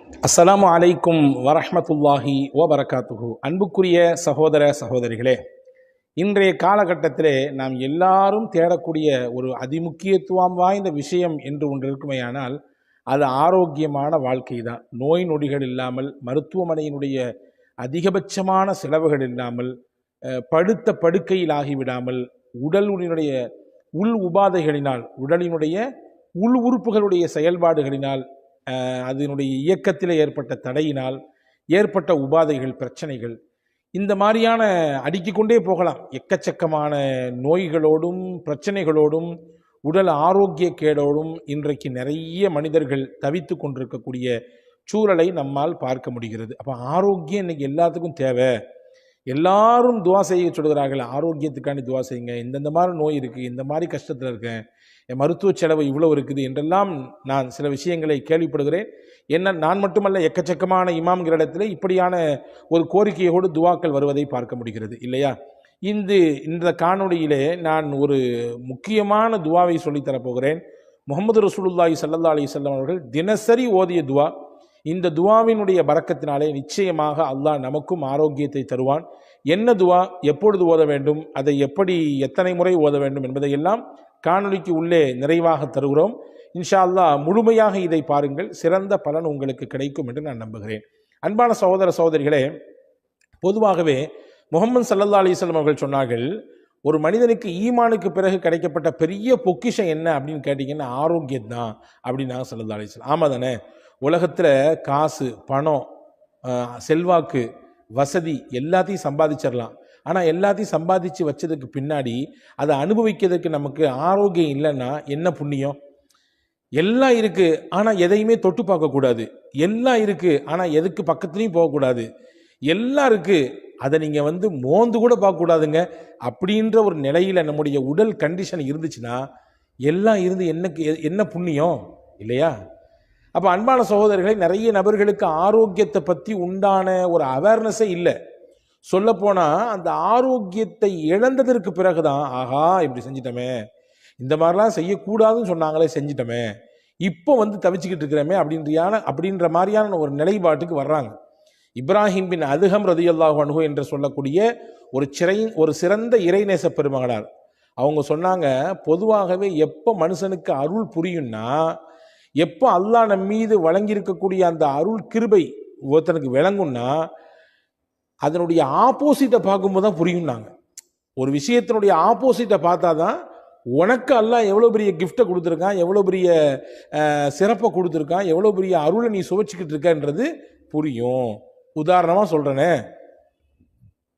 அஸ்ஸலாமு அலைக்கும் வரஹ்மத்துல்லாஹி வபரகாத்துஹு. அன்புக்குரிய சகோதர சகோதரிகளே, இன்றைய காலகட்டத்திலே நாம் எல்லாரும் தேடக்கூடிய ஒரு அதிமுக்கியத்துவம் வாய்ந்த விஷயம் என்று ஒன்று இருக்குமேயானால் அது ஆரோக்கியமான வாழ்க்கை தான். நோய் நொடிகள் இல்லாமல், மருத்துவமனையினுடைய அதிகபட்சமான செலவுகள் இல்லாமல், படுத்த படுக்கையில் ஆகிவிடாமல், உடலினுடைய உள் உபாதைகளினால், உடலினுடைய உள் உறுப்புகளுடைய செயல்பாடுகளினால், அதனுடைய இயக்கத்தில் ஏற்பட்ட தடையினால் ஏற்பட்ட உபாதைகள், பிரச்சனைகள், இந்த மாதிரியான அடுக்கிக் கொண்டே போகலாம். எக்கச்சக்கமான நோய்களோடும் பிரச்சனைகளோடும் உடல் ஆரோக்கிய கேடோடும் இன்றைக்கு நிறைய மனிதர்கள் தவித்து கொண்டிருக்கக்கூடிய சூழலை நம்மால் பார்க்க முடிகிறது. அப்போ ஆரோக்கியம் இன்னைக்கு எல்லாத்துக்கும் தேவை. எல்லாரும் துவா செய்ய சொல்கிறார்கள், ஆரோக்கியத்துக்காண்டி துவா செய்யுங்க, இந்தந்த மாதிரி நோய் இருக்குது, இந்த மாதிரி கஷ்டத்தில் இருக்கேன், என் மருத்துவ செலவு இவ்வளோ இருக்குது என்றெல்லாம் நான் சில விஷயங்களை கேள்விப்படுகிறேன். என்ன நான் மட்டுமல்ல, எக்கச்சக்கமான இமாம்களிடத்தில் இப்படியான ஒரு கோரிக்கையோடு துவாக்கள் வருவதை பார்க்க முடிகிறது இல்லையா? இந்த காணொளியிலே நான் ஒரு முக்கியமான துவாவை சொல்லித்தரப்போகிறேன். முகமது ரசூலுல்லாஹி ஸல்லல்லாஹு அலைஹி வஸல்லம் அவர்கள் தினசரி ஓதிய துவா. இந்த துவாவினுடைய பரக்கத்தினாலே நிச்சயமாக அல்லாஹ் நமக்கும் ஆரோக்கியத்தை தருவான். என்ன துவா, எப்பொழுது ஓத வேண்டும், அதை எப்படி எத்தனை முறை ஓத வேண்டும் என்பதையெல்லாம் காணொளிக்கு உள்ளே நிறைவாக தருகிறோம். இன்ஷா அல்லாஹ் முழுமையாக இதை பாருங்கள், சிறந்த பலன் உங்களுக்கு கிடைக்கும் என்று நான் நம்புகிறேன். அன்பான சகோதர சகோதரிகளே, பொதுவாகவே முஹம்மது ஸல்லல்லாஹு அலைஹி வஸல்லம் அவர்கள் சொன்னார்கள், ஒரு மனிதனுக்கு ஈமானுக்கு பிறகு கிடைக்கப்பட்ட பெரிய பொக்கிஷம் என்ன அப்படின்னு கேட்டிங்கன்னா ஆரோக்கியம் தான் அப்படின்னாங்க ஸல்லல்லாஹு அலைஹி வஸல்லம். ஆமாம் தானே? உலகத்தில் காசு, பணம், செல்வாக்கு, வசதி எல்லாத்தையும் சம்பாதிச்சிடலாம். ஆனால் எல்லாத்தையும் சம்பாதிச்சு வச்சதுக்கு பின்னாடி அதை அனுபவிக்கிறதுக்கு நமக்கு ஆரோக்கியம் இல்லைன்னா என்ன புண்ணியம்? எல்லாம் இருக்குது ஆனால் எதையுமே தொட்டு பார்க்கக்கூடாது. எல்லாம் இருக்குது ஆனால் எதுக்கு பக்கத்துலையும் போகக்கூடாது. எல்லாம் இருக்குது, அதை நீங்கள் மோந்து கூட பார்க்கக்கூடாதுங்க. அப்படின்ற ஒரு நிலையில் நம்முடைய உடல் கண்டிஷன் இருந்துச்சுன்னா எல்லாம் இருந்து என்ன புண்ணியம் இல்லையா? அப்போ அன்பான சகோதரர்களை, நிறைய நபர்களுக்கு ஆரோக்கியத்தை பற்றி உண்டான ஒரு அவேர்னஸே இல்லை. சொல்லப்போனால் அந்த ஆரோக்கியத்தை இழந்ததற்கு பிறகுதான், ஆஹா இப்படி செஞ்சிட்டோமே, இந்த மாதிரிலாம் செய்யக்கூடாதுன்னு சொன்னாங்களே செஞ்சிட்டோமே, இப்போ தவிச்சுக்கிட்டு இருக்கிறோமே அப்படின்ற மாதிரியான ஒரு நிலைப்பாட்டுக்கு வர்றாங்க. இப்ராஹிம் பின் அதுகம் ரதியல்லாஹு அன்ஹு என்று சொல்லக்கூடிய ஒரு சிறந்த இறைநேச பெருமகனார், அவங்க சொன்னாங்க, பொதுவாகவே எப்போ மனுஷனுக்கு அருள் புரியும்னா, எப்போ அல்லாஹ் நம் மீது வழங்கியிருக்கக்கூடிய அந்த அருள் கிருபை ஒருத்தனுக்கு விளங்கும்னா அதனுடைய ஆப்போசிட்டை பார்க்கும்போது தான் புரியும்னாங்க. ஒரு விஷயத்தினுடைய ஆப்போசிட்டை பார்த்தா தான் உனக்கு அல்லாஹ் எவ்வளோ பெரிய கிஃப்டை கொடுத்துருக்கான், எவ்வளோ பெரிய சிறப்பை கொடுத்துருக்கான், எவ்வளோ பெரிய அருளை நீ சுவைச்சிக்கிட்டு இருக்கன்றது புரியும். உதாரணமாக சொல்கிறேனே,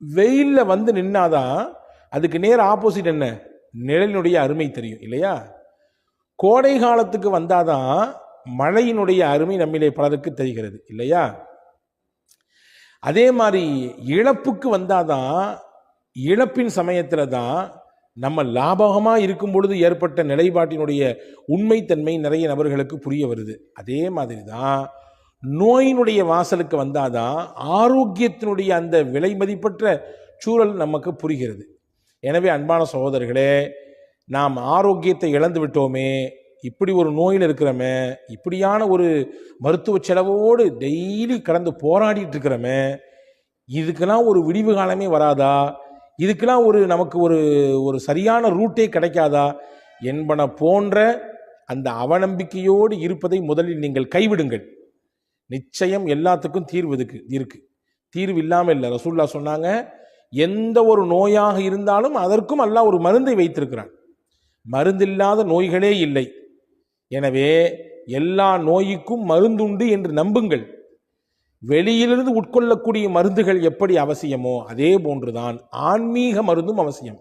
வெயிலில் நின்னாதான் அதுக்கு நேர் ஆப்போசிட் என்ன, நிழலினுடைய அருமை தெரியும் இல்லையா? கோடை காலத்துக்கு வந்தாதான் மழையினுடைய அருமை நம்மிலே பலருக்கு தெரிகிறது இல்லையா? அதே மாதிரி இழப்புக்கு வந்தாதான், இழப்பின் சமயத்தில் தான் நம்ம லாபகமாக இருக்கும் பொழுது ஏற்பட்ட நிலைப்பாட்டினுடைய உண்மைத்தன்மை நிறைய நபர்களுக்கு புரிய வருது. அதே மாதிரி தான் நோயினுடைய வாசலுக்கு வந்தாதான் ஆரோக்கியத்தினுடைய அந்த விலை மதிப்பற்ற சூழல் நமக்கு புரிகிறது. எனவே அன்பான சகோதரர்களே, நாம் ஆரோக்கியத்தை இழந்து விட்டோமே, இப்படி ஒரு நோயில் இருக்கிறோமே, இப்படியான ஒரு மருத்துவ செலவோடு டெய்லி கடந்து போராடிட்டு இருக்கிறோமே, இதுக்கெல்லாம் ஒரு விடிவு காலமே வராதா? இதுக்கெல்லாம் நமக்கு ஒரு சரியான ரூட்டே கிடைக்காதா என்பன போன்ற அந்த அவநம்பிக்கையோடு இருப்பதை முதலில் நீங்கள் கைவிடுங்கள். நிச்சயம் எல்லாத்துக்கும் தீர்வு இருக்கு. தீர்வு இல்லாமல் இல்லை. ரசூலுல்லாஹ் சொன்னாங்க, எந்த ஒரு நோயாக இருந்தாலும் அதற்கும் அல்லாஹ் ஒரு மருந்தை வைத்திருக்கிறான். மருந்தில்லாத நோய்களே இல்லை. எனவே எல்லா நோய்க்கும் மருந்துண்டு என்று நம்புங்கள். வெளியிலிருந்து உட்கொள்ளக்கூடிய மருந்துகள் எப்படி அவசியமோ அதே போன்றுதான் ஆன்மீக மருந்தும் அவசியம்.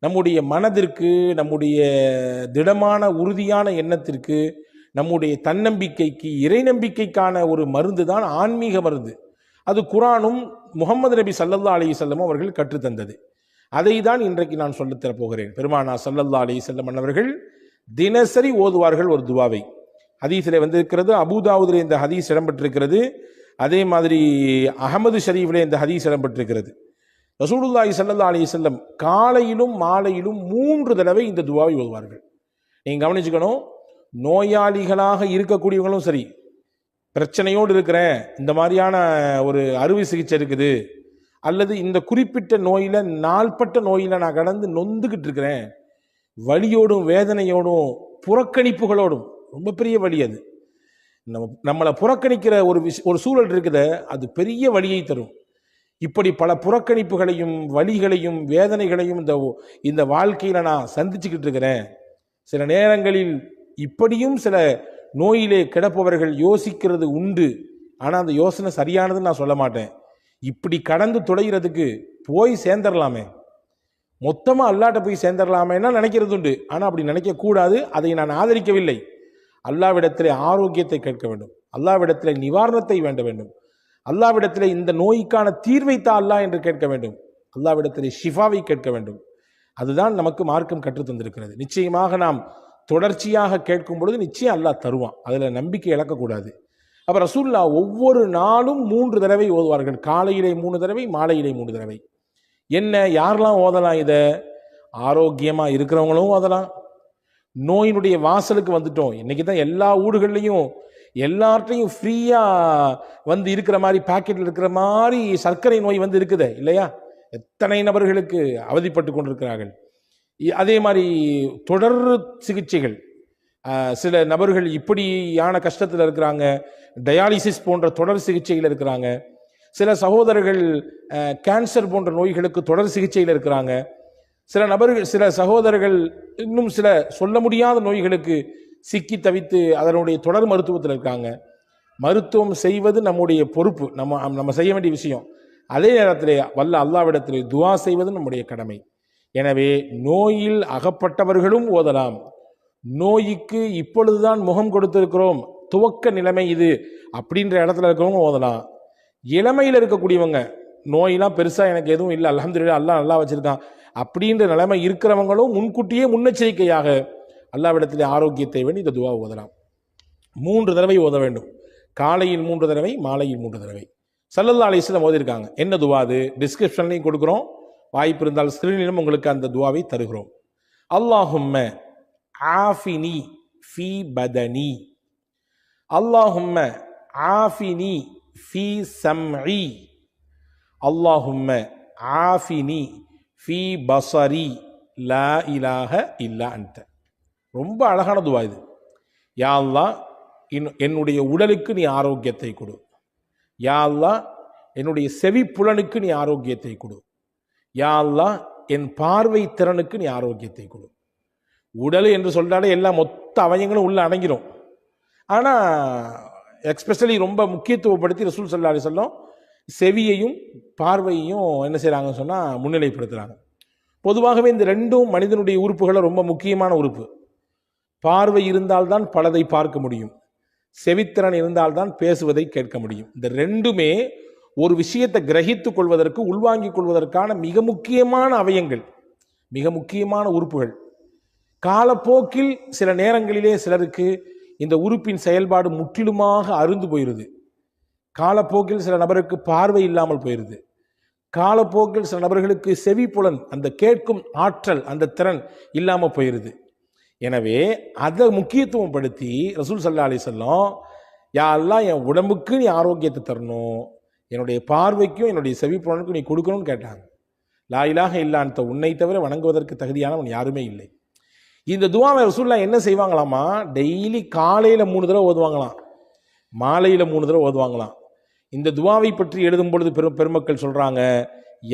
நம்முடைய மனதிற்கு, நம்முடைய திடமான உறுதியான எண்ணத்திற்கு, நம்முடைய தன்னம்பிக்கைக்கு, இறை நம்பிக்கைக்கான ஒரு மருந்து தான் ஆன்மீக மருந்து. அது குர்ஆனும் முஹம்மது நபி ஸல்லல்லாஹு அலைஹி வஸல்லம் அவர்கள் கற்றுத்தந்தது. அதை தான் இன்றைக்கு நான் சொல்லித்தரப் போகிறேன். பெருமானா ஸல்லல்லாஹு அலைஹி வஸல்லம் அவர்கள் தினசரி ஓதுவார்கள் ஒரு துவாவை. ஹதீஸிலே இருக்கிறது, அபூதாவுதிலே இந்த ஹதீஸ் இடம்பெற்றிருக்கிறது. அதே மாதிரி அஹமது ஷரீஃபிலே இந்த ஹதீஸ் இடம்பெற்றிருக்கிறது. ரசூலுல்லாஹி ஸல்லல்லாஹு அலைஹி வஸல்லம் காலையிலும் மாலையிலும் 3 தடவை இந்த துவாவை ஓதுவார்கள். நீங்கள் கவனிச்சுக்கணும், நோயாளிகளாக இருக்கக்கூடியவங்களும் சரி, பிரச்சனையோடு இருக்கிறேன், இந்த மாதிரியான ஒரு அறுவை சிகிச்சை இருக்குது, அல்லது இந்த குறிப்பிட்ட நோயில் நாள்பட்ட நோயில் நான் கடந்து நொந்துக்கிட்டு இருக்கிறேன், வலியோடும் வேதனையோடும் புறக்கணிப்புகளோடும், ரொம்ப பெரிய வலி அது. நம்மளை புறக்கணிக்கிற ஒரு சூழல் இருக்குது, அது பெரிய வலியை தரும். இப்படி பல புறக்கணிப்புகளையும் வலிகளையும் வேதனைகளையும் இந்த வாழ்க்கையில் நான் சந்திச்சுக்கிட்டு இருக்கிறேன். சில நேரங்களில் இப்படியும் சில நோயிலே கிடப்பவர்கள் யோசிக்கிறது உண்டு. ஆனால் அந்த யோசனை சரியானதுன்னு நான் சொல்ல மாட்டேன். இப்படி கடந்து துளைகிறதுக்கு போய் சேர்ந்துடலாமே, மொத்தமாக அல்லாட்ட போய் சேர்ந்துடலாமேன்னா நினைக்கிறது உண்டு. ஆனால் அப்படி நினைக்கக்கூடாது. அதை நான் ஆதரிக்கவில்லை. அல்லாவிடத்திலே ஆரோக்கியத்தை கேட்க வேண்டும், அல்லாவிடத்திலே நிவாரணத்தை வேண்ட வேண்டும், அல்லாவிடத்திலே இந்த நோய்க்கான தீர்வைத்தா அல்லா என்று கேட்க வேண்டும், அல்லாவிடத்திலே ஷிஃபாவை கேட்க வேண்டும். அதுதான் நமக்கு மார்க்கம் கற்றுத் தந்திருக்கிறது. நிச்சயமாக நாம் தொடர்ச்சியாக கேட்கும் பொழுது நிச்சயம் அல்லாஹ் தருவான். அதில் நம்பிக்கை இழக்கக்கூடாது. அப்போ ரசூல்லா ஒவ்வொரு நாளும் 3 தடவை ஓதுவார்கள். காலையிலே 3 தடவை, மாலையிலே 3 தடவை. என்ன, யாரெல்லாம் ஓதலாம்? இதை ஆரோக்கியமாக இருக்கிறவங்களும் ஓதலாம். நோயினுடைய வாசலுக்கு வந்துட்டோம், இன்னைக்கு தான் எல்லா ஊடுகள்லையும் எல்லார்ட்டையும் ஃப்ரீயாக வந்து இருக்கிற மாதிரி, பாக்கெட்டில் இருக்கிற மாதிரி சர்க்கரை நோய் வந்து இருக்குது இல்லையா? எத்தனை நபர்களுக்கு அவதிப்பட்டு கொண்டிருக்கிறார்கள். அதே மாதிரி தொடர் சிகிச்சைகள், சில நபர்கள் இப்படியான கஷ்டத்தில் இருக்கிறாங்க, டயாலிசிஸ் போன்ற தொடர் சிகிச்சையில் இருக்கிறாங்க. சில சகோதரர்கள் கேன்சர் போன்ற நோய்களுக்கு தொடர் சிகிச்சையில் இருக்கிறாங்க. சில சகோதரர்கள் இன்னும் சில சொல்ல முடியாத நோய்களுக்கு சிக்கி தவித்து அதனுடைய தொடர் மருத்துவத்தில் இருக்காங்க. மருத்துவம் செய்வது நம்முடைய பொறுப்பு, நம்ம செய்ய வேண்டிய விஷயம். அதே நேரத்தில் வல்ல அல்லாவிடத்திலே துவா செய்வது நம்முடைய கடமை. எனவே நோயில் அகப்பட்டவர்களும் ஓதலாம். நோய்க்கு இப்பொழுதுதான் முகம் கொடுத்திருக்கிறோம், துவக்க நிலைமை இது அப்படின்ற இடத்துல இருக்கிறவங்க ஓதலாம். இளமையில் இருக்கக்கூடியவங்க, நோயெல்லாம் பெருசாக எனக்கு எதுவும் இல்லை, அல்ஹம்துலில்லாஹ் அல்லாஹ் நல்லா வச்சிருக்கான் அப்படின்ற நிலைமை இருக்கிறவங்களும் முன்கூட்டியே முன்னெச்சரிக்கையாக அல்லாவிடத்திலே ஆரோக்கியத்தை வேண்டி இந்த துவா ஓதலாம். 3 தடவை ஓத வேண்டும். காலையில் 3 தடவை, மாலையில் 3 தடவை. ஸல்லல்லாஹு அலைஹி வஸல்லம் ஓதிருக்காங்க. என்ன துவா அது? டிஸ்கிரிப்ஷன்லையும் கொடுக்குறோம், வாய்ப்பு இருந்தால் ஸ்கிரீனிலும் உங்களுக்கு அந்த துவாவை தருகிறோம். அல்லாஹும்ம ஆஃபினி ஃபீ பதனி, அல்லாஹும்ம ஆஃபினி ஃபீ சம்இ, அல்லாஹும்ம ஆஃபினி ஃபீ பஸரி, லா இலாஹ இல்லா அன்த. ரொம்ப அழகான துவா இது. யா அல்லாஹ், என்னுடைய உடலுக்கு நீ ஆரோக்கியத்தை கொடு. யா அல்லாஹ், என்னுடைய செவிப்புலனுக்கு நீ ஆரோக்கியத்தை கொடு. யா அல்லாஹ், என் பார்வை திறனுக்கு நீ ஆரோக்கியத்தை கொடு. உடல் என்று சொல்றாலே எல்லா மொத்த அவயங்களும் உள்ள அடங்கிடும். ஆனால் எக்ஸ்பெஷலி ரொம்ப முக்கியத்துவப்படுத்தி ரசூல் ஸல்லல்லாஹு அலைஹி வஸல்லம் செவியையும் பார்வையையும் என்ன செய்கிறாங்கன்னு சொன்னால் முன்னிலைப்படுத்துகிறாங்க. பொதுவாகவே இந்த ரெண்டும் மனிதனுடைய உறுப்புகளை ரொம்ப முக்கியமான உறுப்பு. பார்வை இருந்தால்தான் பலதை பார்க்க முடியும், செவித்திறன் இருந்தால்தான் பேசுவதை கேட்க முடியும். இந்த ரெண்டுமே ஒரு விஷயத்தை கிரகித்துக் கொள்வதற்கு, உள்வாங்கிக் கொள்வதற்கான மிக முக்கியமான அவயங்கள், மிக முக்கியமான உறுப்புகள். காலப்போக்கில் சில நேரங்களிலே சிலருக்கு இந்த உறுப்பின் செயல்பாடு முற்றிலுமாக அருந்து போயிடுது. காலப்போக்கில் சில நபருக்கு பார்வை இல்லாமல் போயிடுது. காலப்போக்கில் சில நபர்களுக்கு செவிப்புலன், அந்த கேட்கும் ஆற்றல், அந்த திறன் இல்லாமல் போயிடுது. எனவே அதை முக்கியத்துவம் படுத்தி ரசூல் ஸல்லல்லாஹு அலைஹி வஸல்லம், யா அல்லாஹ், என் உடம்புக்கு நீ ஆரோக்கியத்தை தரணும், என்னுடைய பார்வைக்கும் என்னுடைய செவிப்புலனுக்கும் நீ கொடுக்கணும்னு கேட்டாங்க. லா இலாஹ இல்லா அன்த, உன்னை தவிர வணங்குவதற்கு தகுதியானவன் யாருமே இல்லை. இந்த துவாவை ரசூலுல்லாஹ் என்ன செய்வாங்களாமா, டெய்லி காலையில் 3 தடவை ஓதுவாங்களாம், மாலையில் 3 தடவை ஓதுவாங்களாம். இந்த துவாவை பற்றி எழுதும் பொழுது பெருமக்கள் சொல்றாங்க,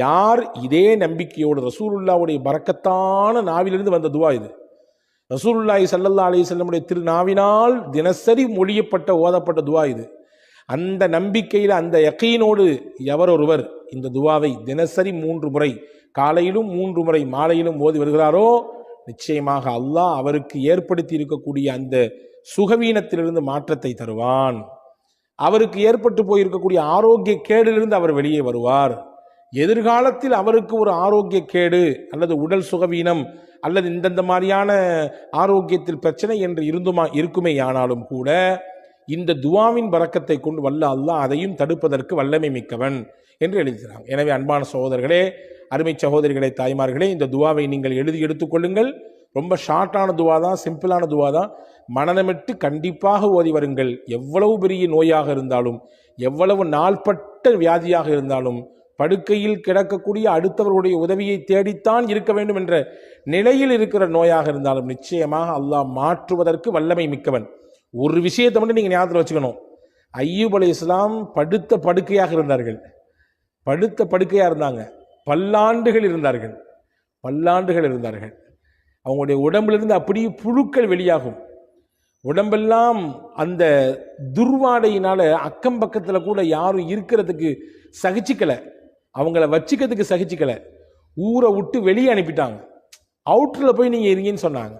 யார் இதே நம்பிக்கையோடு, ரசூலுல்லாஹ்வுடைய பரக்கத்தான நாவிலிருந்து வந்த துவா இது, ரசூலுல்லாஹி ஸல்லல்லாஹு அலைஹி வஸல்லமுடைய திருநாவினால் தினசரி மொழியப்பட்ட ஓதப்பட்ட துவா இது. அந்த நம்பிக்கையில், அந்த யகீனோடு எவர் ஒருவர் இந்த துவாவை தினசரி 3 முறை, காலையிலும் 3 முறை, மாலையிலும் ஓதி வருகிறாரோ, நிச்சயமாக அல்லாஹ் அவருக்கு ஏற்படுத்தி இருக்கக்கூடிய அந்த சுகவீனத்திலிருந்து மாற்றத்தை தருவான். அவருக்கு ஏற்பட்டு போயிருக்கக்கூடிய ஆரோக்கிய கேடிலிருந்து அவர் வெளியே வருவார். எதிர்காலத்தில் அவருக்கு ஒரு ஆரோக்கிய கேடு அல்லது உடல் சுகவீனம் அல்லது இந்தந்த மாதிரியான ஆரோக்கியத்தில் பிரச்சனை என்று இருக்குமே ஆனாலும் கூட இந்த துவாவின் பரக்கத்தை கொண்டு வல்ல அல்லாஹ் அதையும் தடுப்பதற்கு வல்லமை மிக்கவன் என்று எழுதுகிறாங்க. எனவே அன்பான சகோதரர்களே, அருமை சகோதரிகளே, தாய்மார்களே, இந்த துவாவை நீங்கள் எழுதி எடுத்துக்கொள்ளுங்கள். ரொம்ப ஷார்ட்டான துவா தான், சிம்பிளான துவா தான். மனநமிட்டு கண்டிப்பாக ஓதி வருங்கள். எவ்வளவு பெரிய நோயாக இருந்தாலும், எவ்வளவு நாள்பட்ட வியாதியாக இருந்தாலும், படுக்கையில் கிடக்கக்கூடிய அடுத்தவர்களுடைய உதவியை தேடித்தான் இருக்க வேண்டும் என்ற நிலையில் இருக்கிற நோயாக இருந்தாலும் நிச்சயமாக அல்லாஹ் மாற்றுவதற்கு வல்லமை மிக்கவன். ஒரு விஷயத்தை மட்டும் நீங்கள் ஞாபகத்தில் வச்சுக்கணும். ஐயூப் அலைஹிஸ்ஸலாம் படுத்த படுக்கையாக இருந்தார்கள். படுத்த படுக்கையாக இருந்தாங்க. பல்லாண்டுகள் இருந்தார்கள். அவங்களுடைய உடம்பிலிருந்து அப்படியே புழுக்கள் வெளியாகும். உடம்பெல்லாம் அந்த துர்வாடையினால அக்கம் பக்கத்தில் கூட யாரும் இருக்கிறதுக்கு சகிச்சிக்கலை, அவங்கள வச்சுக்கிறதுக்கு சகிச்சிக்கலை. ஊரை விட்டு வெளியே அனுப்பிட்டாங்க. அவுட்டரில் போய் நீங்கள் இருங்கன்னு சொன்னாங்க.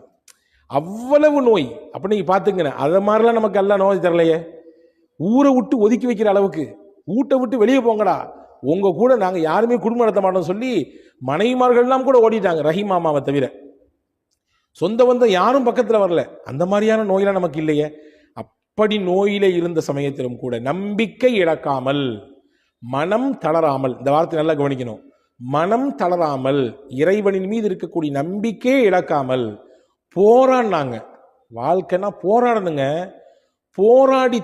அவ்வளவு நோய். அப்போ நீங்கள் பார்த்துங்க, அதை மாதிரிலாம் நமக்கு எல்லாம் நோய் தரலையே. ஊரை விட்டு ஒதுக்கி வைக்கிற அளவுக்கு, வீட்டை விட்டு வெளியே போங்கடா, உங்கள் கூட நாங்கள் யாருமே குடும்பம் நடத்த மாட்டோம் சொல்லி மனைவிமார்கள்லாம் கூட ஓடிட்டாங்க, ரஹீம் மாமாவை தவிர. சொந்த பந்தம் யாரும் பக்கத்தில் வரல. அந்த மாதிரியான நோயெல்லாம் நமக்கு இல்லையே. அப்படி நோயில இருந்த சமயத்திலும் கூட நம்பிக்கை இழக்காமல், மனம் தளராமல், இந்த வார்த்தை நல்லா கவனிக்கணும், மனம் தளராமல், இறைவனின் மீது இருக்கக்கூடிய நம்பிக்கையை இழக்காமல் போராடினாங்க. வாழ்க்கைன்னா போராடணுங்க. போராடி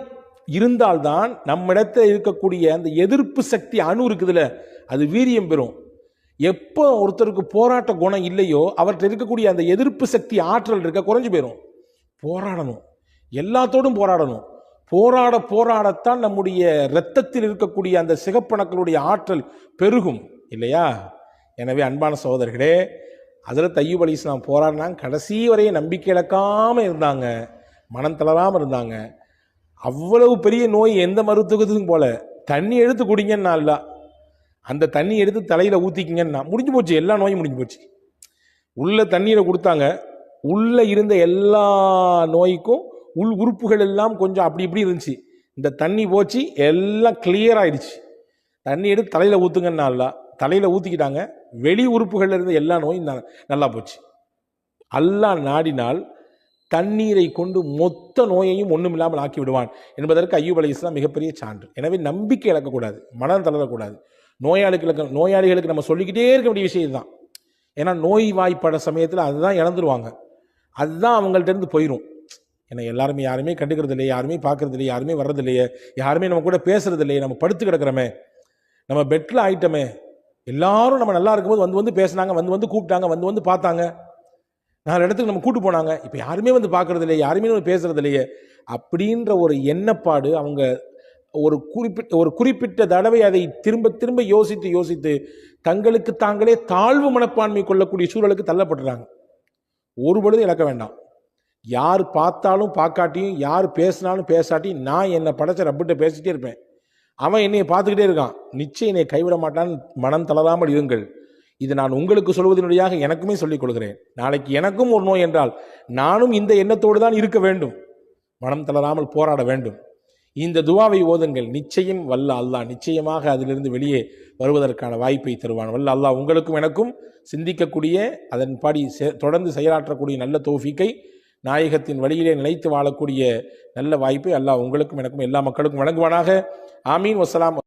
இருந்தால்தான் நம்மிடத்தில் இருக்கக்கூடிய அந்த எதிர்ப்பு சக்தி அணு இருக்குதுல்ல, அது வீரியம் பெறும். எப்போ ஒருத்தருக்கு போராட்ட குணம் இல்லையோ அவர்கிட்ட இருக்கக்கூடிய அந்த எதிர்ப்பு சக்தி ஆற்றல் இருக்க குறைஞ்சு போயிடும். போராடணும், எல்லாத்தோடும் போராடணும். போராடத்தான் நம்முடைய இரத்தத்தில் இருக்கக்கூடிய அந்த சிகப்பணுக்களுடைய ஆற்றல் பெருகும் இல்லையா? எனவே அன்பான சகோதரர்களே, ஹஜ்ரத் அய்யூப் அலைஹிஸ்ஸலாம் போராடினாங்க. கடைசி வரைய நம்பிக்கை இழக்காமல் இருந்தாங்க, மனம் தளராமல் இருந்தாங்க. அவ்வளவு பெரிய நோய் எந்த மருத்துவத்துக்கும் போல. தண்ணி எடுத்து குடிங்கன்னா இல்ல, அந்த தண்ணி எடுத்து தலையில் ஊற்றிக்கிங்கன்னா முடிஞ்சு போச்சு, எல்லா நோயும் முடிஞ்சு போச்சு. உள்ள தண்ணீரை கொடுத்தாங்க, உள்ள இருந்த எல்லா நோய்க்கும் உள் உறுப்புகள் எல்லாம் கொஞ்சம் அப்படி இப்படி இருந்துச்சு. இந்த தண்ணி போச்சு, எல்லாம் கிளியர் ஆயிடுச்சு. தண்ணி எடுத்து தலையில் ஊற்றுங்கன்னா இல்ல, தலையில் ஊற்றிக்கிட்டாங்க. வெளி உறுப்புகளில் இருந்த எல்லா நோயும் நல்லா போச்சு. அல்லாஹ் நாடினால் தண்ணீரை கொண்டு மொத்த நோயையும் ஒன்றும் இல்லாமல் ஆக்கி விடுவான் என்பதற்கு அய்யூப் அலைஹிஸ்ஸலாம் மிகப்பெரிய சான்று. எனவே நம்பிக்கை இழக்கக்கூடாது, மனம் தளரக்கூடாது. நோயாளிகளுக்கு நம்ம சொல்லிக்கிட்டே இருக்க வேண்டிய விஷயம் தான். ஏன்னா நோய் வாய்ப்பட சமயத்தில் அதுதான் இழந்துருவாங்க, அதுதான் அவங்கள்ட்ட இருந்து போயிடும். ஏன்னா யாருமே கண்டுக்கிறது இல்லையே, யாருமே பார்க்கறது இல்லையே, யாருமே வர்றது இல்லையே, யாருமே நம்ம கூட பேசுறது இல்லையே, நம்ம படுத்து கிடக்கிறோமே, நம்ம பெட்டில் ஆயிட்டோமே. எல்லாரும் நம்ம நல்லா இருக்கும்போது வந்து பேசினாங்க, வந்து கூப்பிட்டாங்க, வந்து பார்த்தாங்க, 4 இடத்துக்கு நம்ம கூட்டு போனாங்க. இப்போ யாருமே வந்து பார்க்கறது இல்லையே, யாருமே நம்ம பேசுறது இல்லையே அப்படின்ற ஒரு எண்ணப்பாடு அவங்க ஒரு குறிப்பிட்ட தடவை அதை திரும்ப யோசித்து தங்களுக்கு தாங்களே தாழ்வு மனப்பான்மை கொள்ளக்கூடிய சூழலுக்கு தள்ளப்படுறாங்க. ஒரு பொழுது இழக்க வேண்டாம். யார் பார்த்தாலும் பார்க்காட்டியும், யார் பேசினாலும் பேசாட்டியும், நான் என்னை படைச்ச ரப்பிட்ட பேசிட்டே இருப்பேன். அவன் என்னையை பார்த்துக்கிட்டே இருக்கான், நிச்சயம் என்னை கைவிட மாட்டான்னு மனம் தளராமல் இருங்கள். இது நான் உங்களுக்கு சொல்வதனுடையாக எனக்குமே சொல்லிக் கொள்கிறேன். நாளைக்கு எனக்கும் ஒரு நோய் என்றால் நானும் இந்த எண்ணத்தோடு தான் இருக்க வேண்டும். மனம் தளராமல் போராட வேண்டும். இந்த துவாவை ஓதுங்கள். நிச்சயம் வல்ல அல்லாஹ் நிச்சயமாக அதிலிருந்து வெளியே வருவதற்கான வாய்ப்பை தருவான். வல்ல அல்லாஹ் உங்களுக்கும் எனக்கும் சிந்திக்கக்கூடிய, அதன்படி தொடர்ந்து செயலாற்றக்கூடிய நல்ல தௌஃபீக்கை, நாயகத்தின் வழியிலே நிலைத்து வாழக்கூடிய நல்ல வாய்ப்பை அல்லாஹ் உங்களுக்கும் எனக்கும் எல்லா மக்களுக்கும் வழங்குவானாக. ஆமீன். வஸ்ஸலாம்.